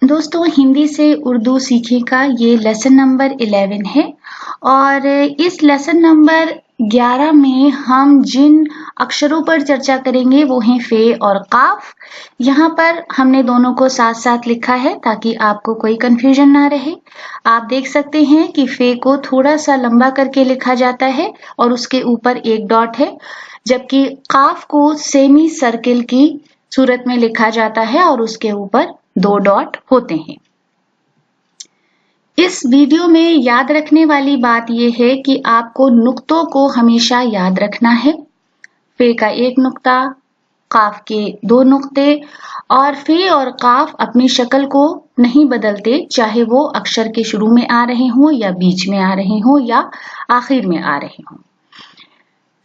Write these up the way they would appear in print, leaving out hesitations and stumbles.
दोस्तों, हिंदी से उर्दू सीखने का ये लेसन नंबर 11 है और इस लेसन नंबर 11 में हम जिन अक्षरों पर चर्चा करेंगे वो हैं फे और काफ। यहाँ पर हमने दोनों को साथ साथ लिखा है ताकि आपको कोई कंफ्यूजन ना रहे। आप देख सकते हैं कि फे को थोड़ा सा लंबा करके लिखा जाता है और उसके ऊपर एक डॉट है, जबकि काफ को सेमी सर्किल की सूरत में लिखा जाता है और उसके ऊपर 2 डॉट होते हैं। इस वीडियो में याद रखने वाली बात यह है कि आपको नुक्तों को हमेशा याद रखना है। फे का 1 नुक्ता, काफ के 2 नुक्ते, और फे और काफ अपनी शक्ल को नहीं बदलते, चाहे वो अक्षर के शुरू में आ रहे हों या बीच में आ रहे हों या आखिर में आ रहे हों।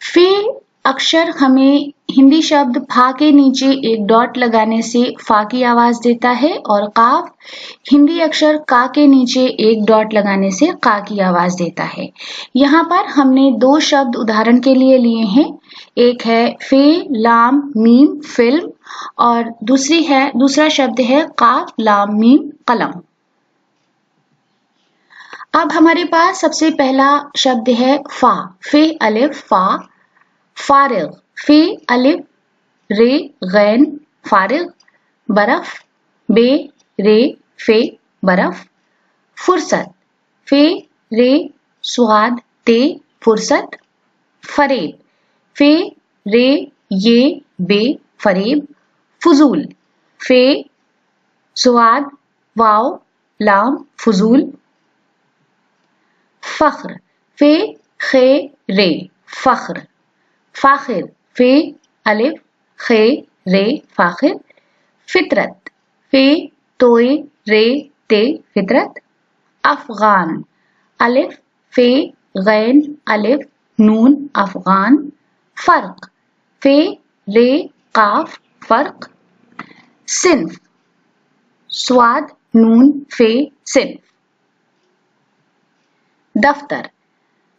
फे अक्षर हमें हिंदी शब्द फा के नीचे एक डॉट लगाने से फा की आवाज देता है और काफ हिंदी अक्षर का के नीचे एक डॉट लगाने से का की आवाज देता है। यहाँ पर हमने 2 शब्द उदाहरण के लिए लिए हैं। एक है फे लाम मीम फिल्म और दूसरा शब्द है काफ लाम मीम कलम। अब हमारे पास सबसे पहला शब्द है फा। फे अलिफ फा, फारिग, फे अलिफ रे गैन फारिग, बरफ, बे रे फे बरफ, फुर्सत, फे रे स्वाद ते फुर्सत, फरेब, फे रे ये बे फरेब, फुजूल, फे स्वाद वाव लाम फुजूल, फख्र, फे खे रे फख्र, फाखिर, फे अलिफ खे रे फाखिर, फितरत, फे तोए रे ते फितरत, अफगान, अलिफ फे गैन अलिफ नून अफगान, फर्क, फे रे काफ फर्क, सिन्फ, स्वाद नून फे सिन्फ, दफ्तर,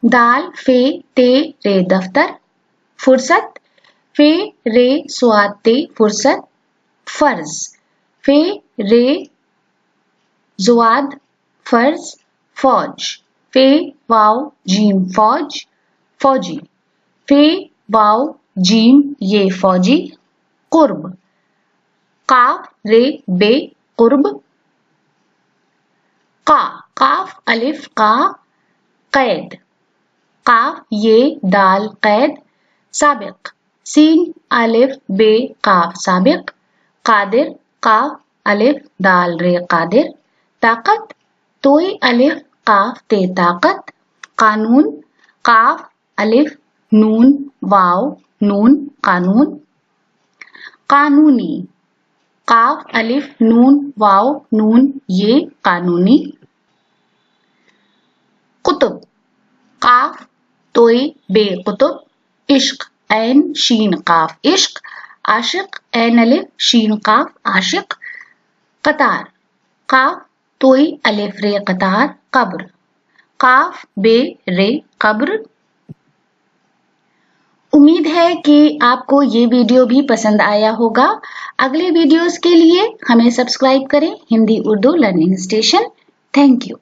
दाल फे ते रे दफ्तर, फुर्सत, फे रे स्वाद ते फुर्सत, फर्ज, फे रे जुआद फर्ज, फौज, फे वाव जीम फौज, फौजी, फे वाव जीम ये फौजी, कुर्ब, काफ रे बे कुर्ब, काफ अलिफ का, कैद, काफ ये दाल कैद, साबिक, सीन अलिफ बे काफ साबिक, कादिर, काफ अलिफ दाल रे कादिर, ताकत, तोई अलिफ काफ ते ताकत, कानून, काफ अलिफ नून वाव नून कानून, कानूनी, काफ अलिफ नून वाव नून ये कानूनी, कुतुब, काफ तोई बे कुतुब, इश्क, ऐन शीन काफ इश्क, आशिक, ऐन अलिफ शीन काफ आशिक, कतार, काफ तोई अलिफ रे कतार कब्र, काफ बे रे कब्र। उम्मीद है कि आपको ये वीडियो भी पसंद आया होगा। अगले वीडियोस के लिए हमें सब्सक्राइब करें Hindi Urdu learning station. Thank you.